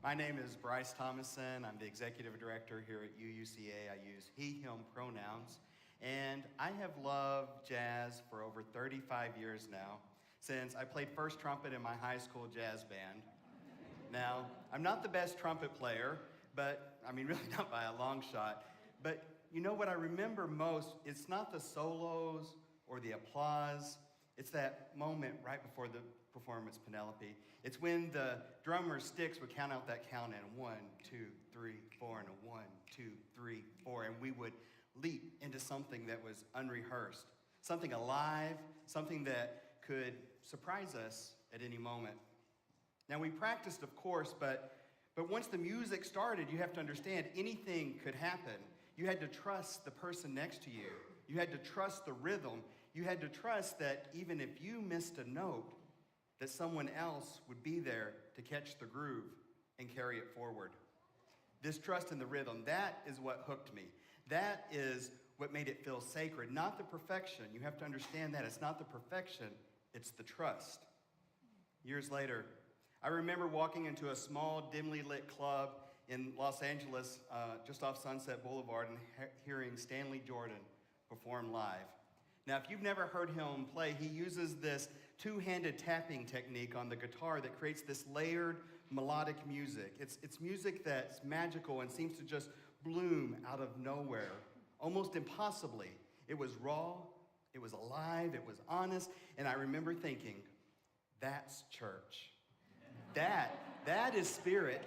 My name is Bryce Thomason. I'm the executive director here at UUCA. I use he, him pronouns. And I have loved jazz for over 35 years now, since I played first trumpet in my high school jazz band. Now, I'm not the best trumpet player, really not by a long shot. But you know what I remember most? It's not the solos or the applause. It's that moment right before the performance, Penelope. It's when the drummer's sticks would count out that count in 1, 2, 3, 4, and a 1, 2, 3, 4, and we would leap into something that was unrehearsed, something alive, something that could surprise us at any moment. Now, we practiced, of course, but once the music started, you have to understand anything could happen. You had to trust the person next to you. You had to trust the rhythm. You had to trust that even if you missed a note, that someone else would be there to catch the groove and carry it forward. This trust in the rhythm, that is what hooked me. That is what made it feel sacred, not the perfection. You have to understand that. It's not the perfection, it's the trust. Years later, I remember walking into a small, dimly lit club in Los Angeles, just off Sunset Boulevard, and hearing Stanley Jordan perform live. Now, if you've never heard him play, he uses this two-handed tapping technique on the guitar that creates this layered melodic music. It's music that's magical and seems to just bloom out of nowhere, almost impossibly. It was raw, it was alive, it was honest, and I remember thinking, that's church. That is spirit.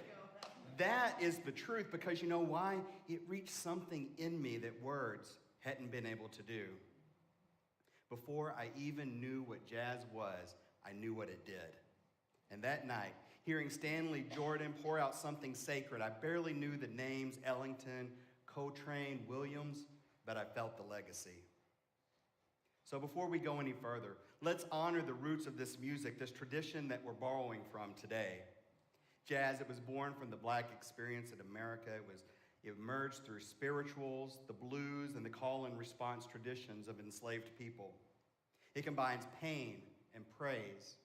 That is the truth, because you know why? It reached something in me that words hadn't been able to do. Before I even knew what jazz was, I knew what it did. And that night, hearing Stanley Jordan pour out something sacred, I barely knew the names Ellington, Coltrane, Williams, but I felt the legacy. So before we go any further, let's honor the roots of this music, this tradition that we're borrowing from today. Jazz, it was born from the Black experience in America. It emerged through spirituals, the blues, and the call and response traditions of enslaved people. It combines pain and praise.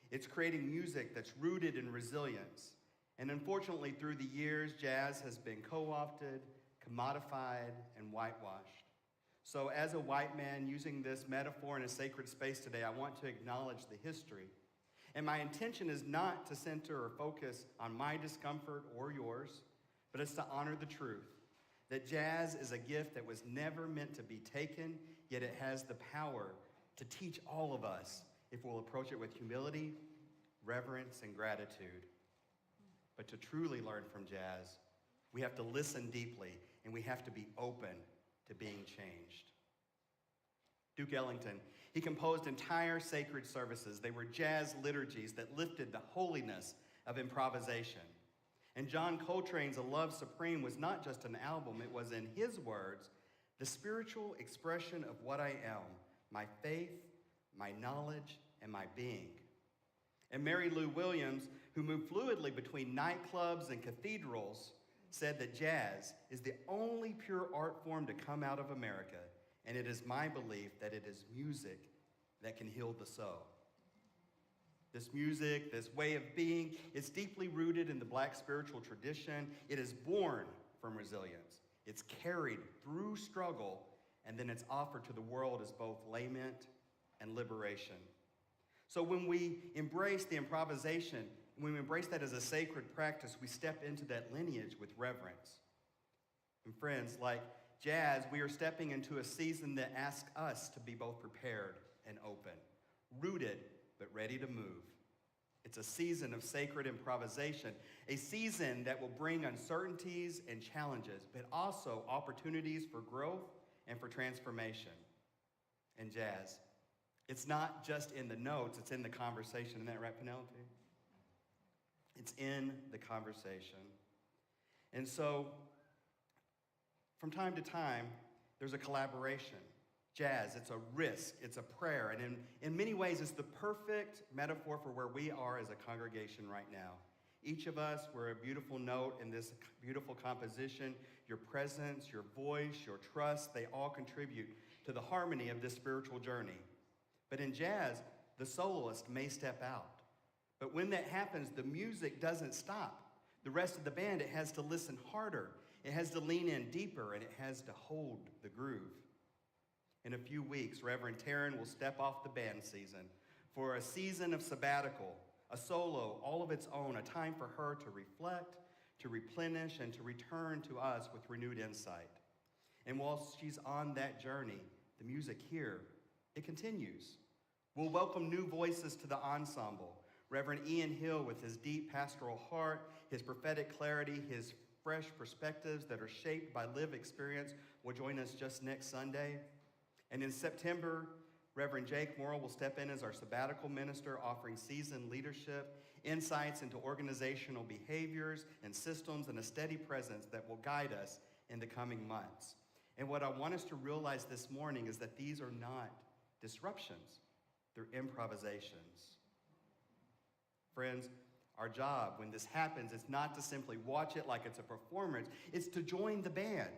It's creating music that's rooted in resilience. And unfortunately, through the years, jazz has been co-opted, commodified, and whitewashed. So as a white man using this metaphor in a sacred space today, I want to acknowledge the history. And my intention is not to center or focus on my discomfort or yours, but it's to honor the truth that jazz is a gift that was never meant to be taken, yet it has the power to teach all of us if we'll approach it with humility, reverence, and gratitude. But to truly learn from jazz, we have to listen deeply, and we have to be open to being changed. Duke Ellington, he composed entire sacred services. They were jazz liturgies that lifted the holiness of improvisation. And John Coltrane's A Love Supreme was not just an album, it was, in his words, the spiritual expression of what I am, my faith, my knowledge, and my being. And Mary Lou Williams, who moved fluidly between nightclubs and cathedrals, said that jazz is the only pure art form to come out of America, and it is my belief that it is music that can heal the soul. This music, this way of being, is deeply rooted in the Black spiritual tradition. It is born from resilience. It's carried through struggle, and then it's offered to the world as both lament and liberation. So when we embrace the improvisation, when we embrace that as a sacred practice, we step into that lineage with reverence. And friends, like jazz, we are stepping into a season that asks us to be both prepared and open, rooted but ready to move. It's a season of sacred improvisation, a season that will bring uncertainties and challenges, but also opportunities for growth and for transformation. And jazz, it's not just in the notes, it's in the conversation. Isn't that right, Penelope? It's in the conversation. And so, from time to time, there's a collaboration. Jazz, it's a risk, it's a prayer, and in many ways, it's the perfect metaphor for where we are as a congregation right now. Each of us, we're a beautiful note in this beautiful composition. Your presence, your voice, your trust, they all contribute to the harmony of this spiritual journey. But in jazz, the soloist may step out. But when that happens, the music doesn't stop. The rest of the band, it has to listen harder. It has to lean in deeper, and it has to hold the groove. In a few weeks, Reverend Taryn will step off the band season for a season of sabbatical, a solo all of its own, a time for her to reflect, to replenish, and to return to us with renewed insight. And while she's on that journey, the music here, it continues. We'll welcome new voices to the ensemble. Reverend Ian Hill, with his deep pastoral heart, his prophetic clarity, his fresh perspectives that are shaped by lived experience, will join us just next Sunday. And in September, Reverend Jake Morrill will step in as our sabbatical minister, offering seasoned leadership, insights into organizational behaviors and systems, and a steady presence that will guide us in the coming months. And what I want us to realize this morning is that these are not disruptions, they're improvisations. Friends, our job when this happens is not to simply watch it like it's a performance, it's to join the band.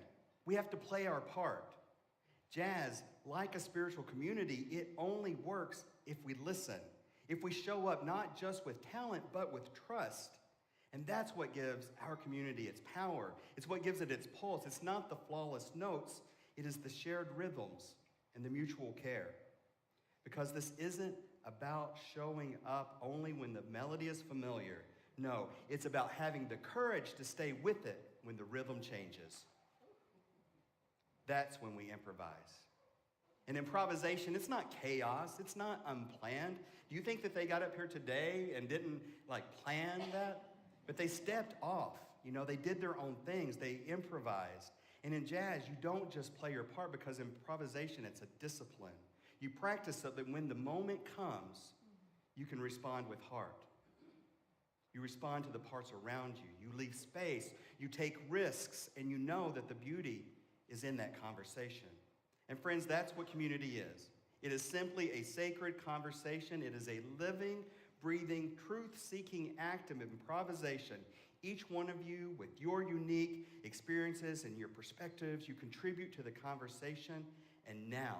We have to play our part. Jazz, like a spiritual community, it only works if we listen, if we show up not just with talent, but with trust. And that's what gives our community its power. It's what gives it its pulse. It's not the flawless notes, it is the shared rhythms and the mutual care. Because this isn't about showing up only when the melody is familiar. No, it's about having the courage to stay with it when the rhythm changes. That's when we improvise. And improvisation, it's not chaos, it's not unplanned. Do you think that they got up here today and didn't plan that? But they stepped off. They did their own things. They improvised. And in jazz, you don't just play your part, because improvisation, it's a discipline. You practice so that when the moment comes, you can respond with heart. You respond to the parts around you. You leave space. You take risks, and you know that the beauty is in that conversation. And friends, that's what community is. It is simply a sacred conversation. It is a living, breathing, truth-seeking act of improvisation. Each one of you, with your unique experiences and your perspectives, you contribute to the conversation. And now,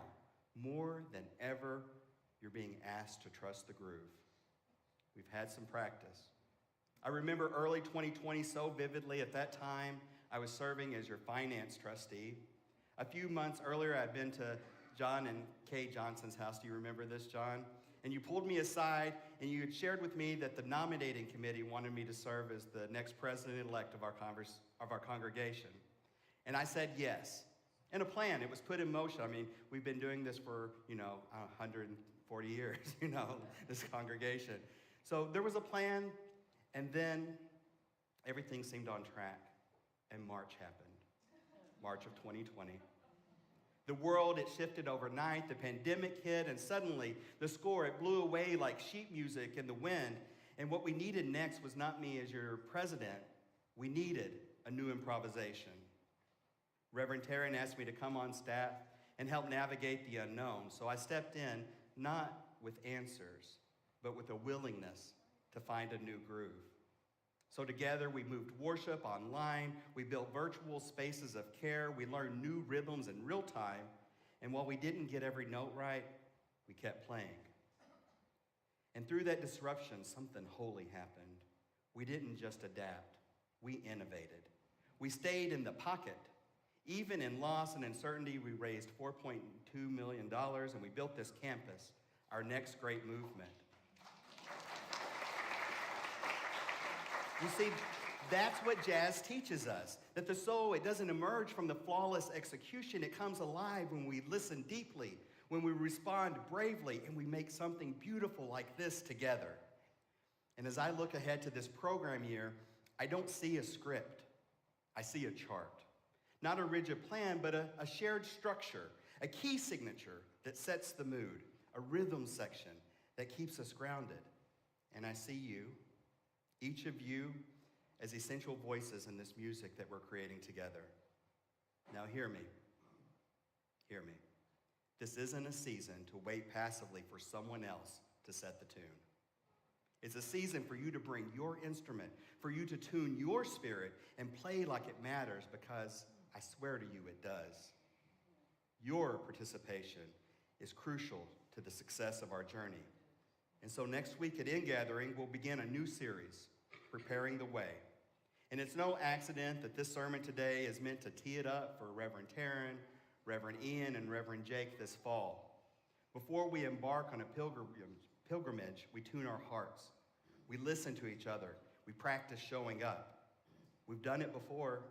more than ever, you're being asked to trust the groove. We've had some practice. I remember early 2020 so vividly. At that time, I was serving as your finance trustee. A few months earlier, I'd been to John and Kay Johnson's house. Do you remember this, John? And you pulled me aside, and you had shared with me that the nominating committee wanted me to serve as the next president-elect of our congregation. And I said yes. And a plan, it was put in motion. We've been doing this for, 140 years, this congregation. So there was a plan, and then everything seemed on track, and March happened, March of 2020. The world, it shifted overnight, the pandemic hit, and suddenly the score, it blew away like sheet music in the wind. And what we needed next was not me as your president. We needed a new improvisation. Reverend Taryn asked me to come on staff and help navigate the unknown. So I stepped in, not with answers, but with a willingness to find a new groove. So together we moved worship online, we built virtual spaces of care, we learned new rhythms in real time, and while we didn't get every note right, we kept playing. And through that disruption, something holy happened. We didn't just adapt, we innovated. We stayed in the pocket. Even in loss and uncertainty, we raised $4.2 million, and we built this campus, our next great movement. You see, that's what jazz teaches us, that the soul, it doesn't emerge from the flawless execution. It comes alive when we listen deeply, when we respond bravely, and we make something beautiful like this together. And as I look ahead to this program year, I don't see a script. I see a chart. Not a rigid plan, but a shared structure, a key signature that sets the mood, a rhythm section that keeps us grounded. And I see you, each of you, as essential voices in this music that we're creating together. Now hear me. Hear me. This isn't a season to wait passively for someone else to set the tune. It's a season for you to bring your instrument, for you to tune your spirit and play like it matters, because I swear to you it does. Your participation is crucial to the success of our journey. And so next week at In Gathering, we'll begin a new series, Preparing the Way. And it's no accident that this sermon today is meant to tee it up for Reverend Taryn, Reverend Ian, and Reverend Jake this fall. Before we embark on a pilgrimage, we tune our hearts. We listen to each other. We practice showing up. We've done it before.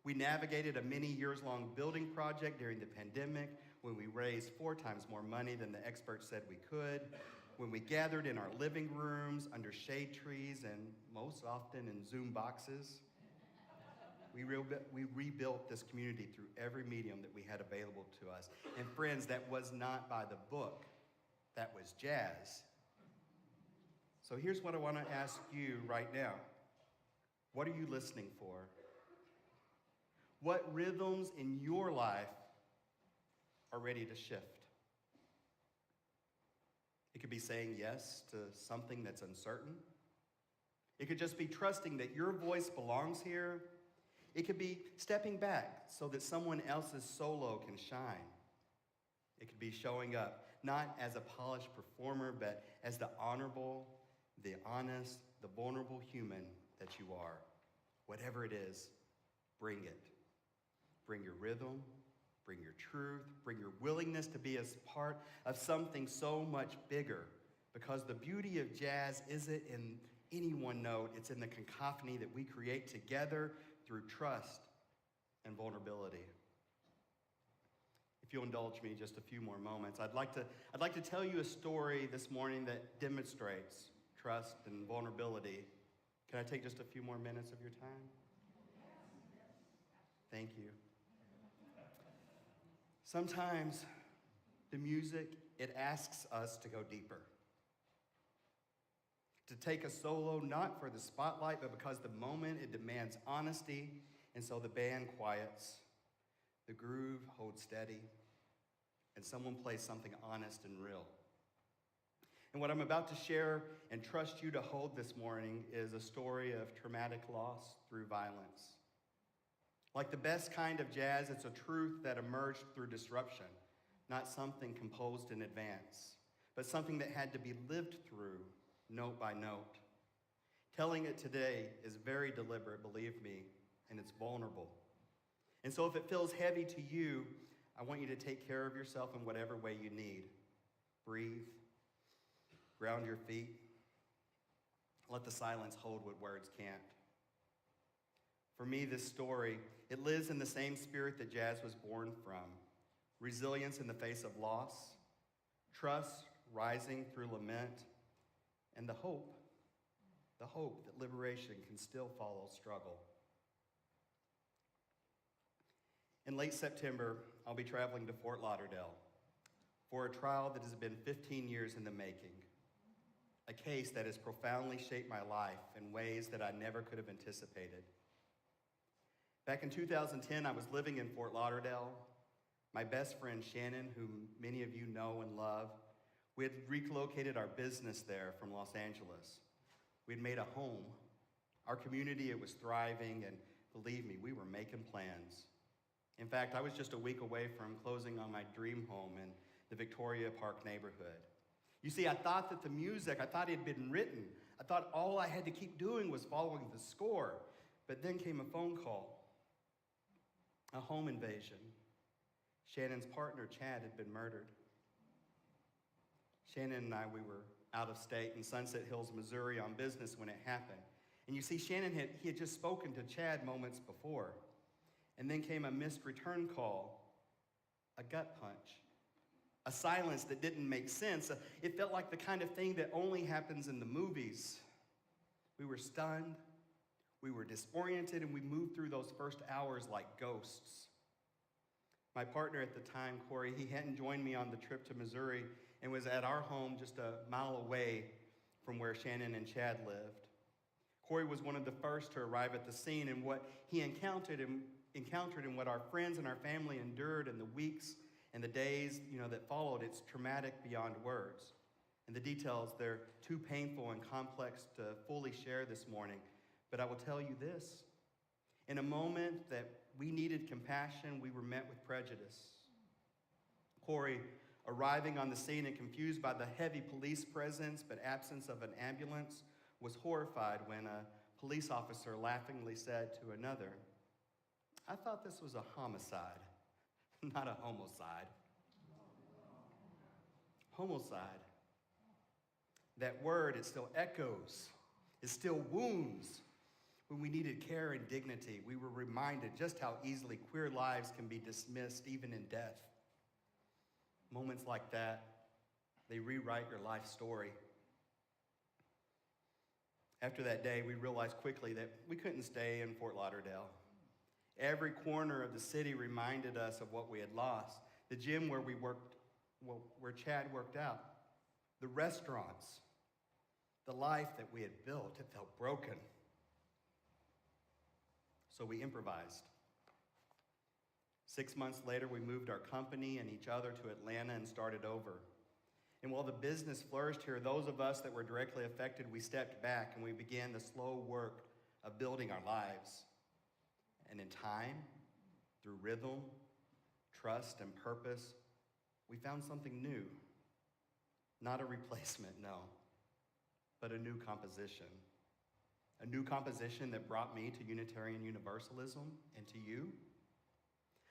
We navigated a many years-long building project during the pandemic when we raised 4 times more money than the experts said we could, when we gathered in our living rooms under shade trees and most often in Zoom boxes. We rebuilt this community through every medium that we had available to us. And friends, that was not by the book. That was jazz. So here's what I want to ask you right now. What are you listening for? What rhythms in your life are ready to shift? It could be saying yes to something that's uncertain. It could just be trusting that your voice belongs here. It could be stepping back so that someone else's solo can shine. It could be showing up, not as a polished performer, but as the honorable, the honest, the vulnerable human that you are. Whatever it is, bring it. Bring your rhythm, bring your truth, bring your willingness to be a part of something so much bigger. Because the beauty of jazz isn't in any one note, it's in the cacophony that we create together through trust and vulnerability. If you'll indulge me just a few more moments, I'd like to tell you a story this morning that demonstrates trust and vulnerability. Can I take just a few more minutes of your time? Thank you. Sometimes the music, it asks us to go deeper. To take a solo, not for the spotlight, but because the moment, it demands honesty, and so the band quiets, the groove holds steady, and someone plays something honest and real. And what I'm about to share and trust you to hold this morning is a story of traumatic loss through violence. Like the best kind of jazz, it's a truth that emerged through disruption, not something composed in advance, but something that had to be lived through note by note. Telling it today is very deliberate, believe me, and it's vulnerable. And so if it feels heavy to you, I want you to take care of yourself in whatever way you need. Breathe, ground your feet, let the silence hold what words can't. For me, this story, it lives in the same spirit that jazz was born from. Resilience in the face of loss, trust rising through lament, and the hope that liberation can still follow struggle. In late September, I'll be traveling to Fort Lauderdale for a trial that has been 15 years in the making, a case that has profoundly shaped my life in ways that I never could have anticipated. Back in 2010, I was living in Fort Lauderdale. My best friend, Shannon, whom many of you know and love, we had relocated our business there from Los Angeles. We had made a home. Our community, it was thriving, and believe me, we were making plans. In fact, I was just a week away from closing on my dream home in the Victoria Park neighborhood. You see, I thought that the music, I thought it had been written. I thought all I had to keep doing was following the score. But then came a phone call. A home invasion. Shannon's partner, Chad, had been murdered. Shannon and I, we were out of state in Sunset Hills, Missouri on business when it happened. And you see, Shannon had just spoken to Chad moments before. And then came a missed return call, a gut punch, a silence that didn't make sense. It felt like the kind of thing that only happens in the movies. We were stunned. We were disoriented, and we moved through those first hours like ghosts. My partner at the time, Corey, he hadn't joined me on the trip to Missouri and was at our home just a mile away from where Shannon and Chad lived. Corey was one of the first to arrive at the scene, and what he encountered and what our friends and our family endured in the weeks and the days, that followed, it's traumatic beyond words. And the details, they're too painful and complex to fully share this morning. But I will tell you this, in a moment that we needed compassion, we were met with prejudice. Corey, arriving on the scene and confused by the heavy police presence but absence of an ambulance, was horrified when a police officer laughingly said to another, "I thought this was a homicide, not a homicide." Homicide. That word, it still echoes. It still wounds. When we needed care and dignity, we were reminded just how easily queer lives can be dismissed, even in death. Moments like that, they rewrite your life story. After that day, we realized quickly that we couldn't stay in Fort Lauderdale. Every corner of the city reminded us of what we had lost. The gym where where Chad worked out, the restaurants, the life that we had built, it felt broken. So we improvised. 6 months later, we moved our company and each other to Atlanta and started over. And while the business flourished here, those of us that were directly affected, we stepped back and we began the slow work of building our lives. And in time, through rhythm, trust, and purpose, we found something new. Not a replacement, no, but a new composition. A new composition that brought me to Unitarian Universalism and to you.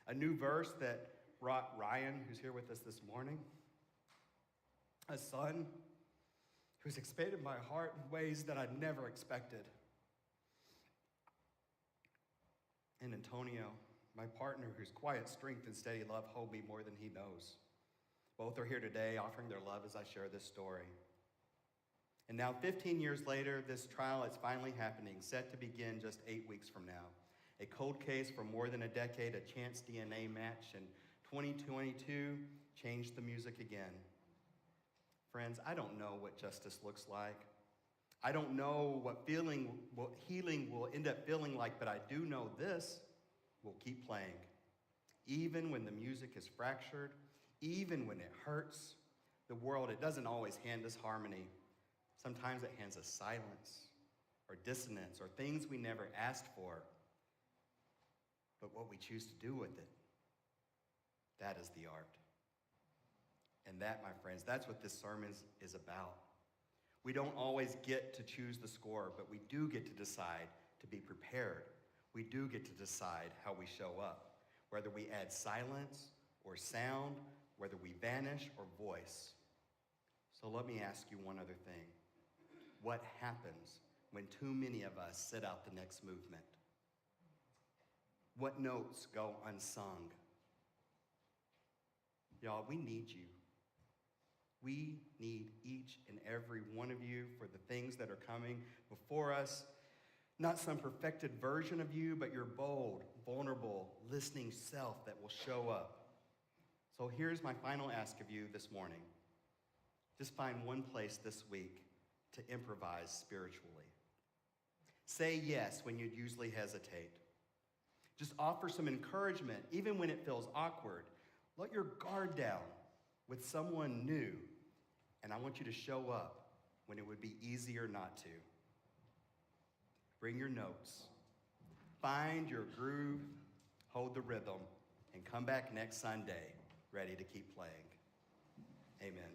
A new verse that brought Ryan, who's here with us this morning, a son who's expanded my heart in ways that I'd never expected. And Antonio, my partner, whose quiet strength and steady love hold me more than he knows. Both are here today offering their love as I share this story. And now 15 years later, this trial is finally happening, set to begin just 8 weeks from now. A cold case for more than a decade, a chance DNA match, and 2022 changed the music again. Friends, I don't know what justice looks like. I don't know what healing will end up feeling like, but I do know this will keep playing. Even when the music is fractured, even when it hurts, the world, it doesn't always hand us harmony. Sometimes it hands us silence or dissonance or things we never asked for. But what we choose to do with it, that is the art. And that, my friends, that's what this sermon is about. We don't always get to choose the score, but we do get to decide to be prepared. We do get to decide how we show up, whether we add silence or sound, whether we vanish or voice. So let me ask you one other thing. What happens when too many of us sit out the next movement? What notes go unsung? Y'all, we need you. We need each and every one of you for the things that are coming before us. Not some perfected version of you, but your bold, vulnerable, listening self that will show up. So here's my final ask of you this morning. Just find one place this week to improvise spiritually. Say yes when you'd usually hesitate. Just offer some encouragement, even when it feels awkward. Let your guard down with someone new, and I want you to show up when it would be easier not to. Bring your notes. Find your groove, hold the rhythm, and come back next Sunday ready to keep playing. Amen.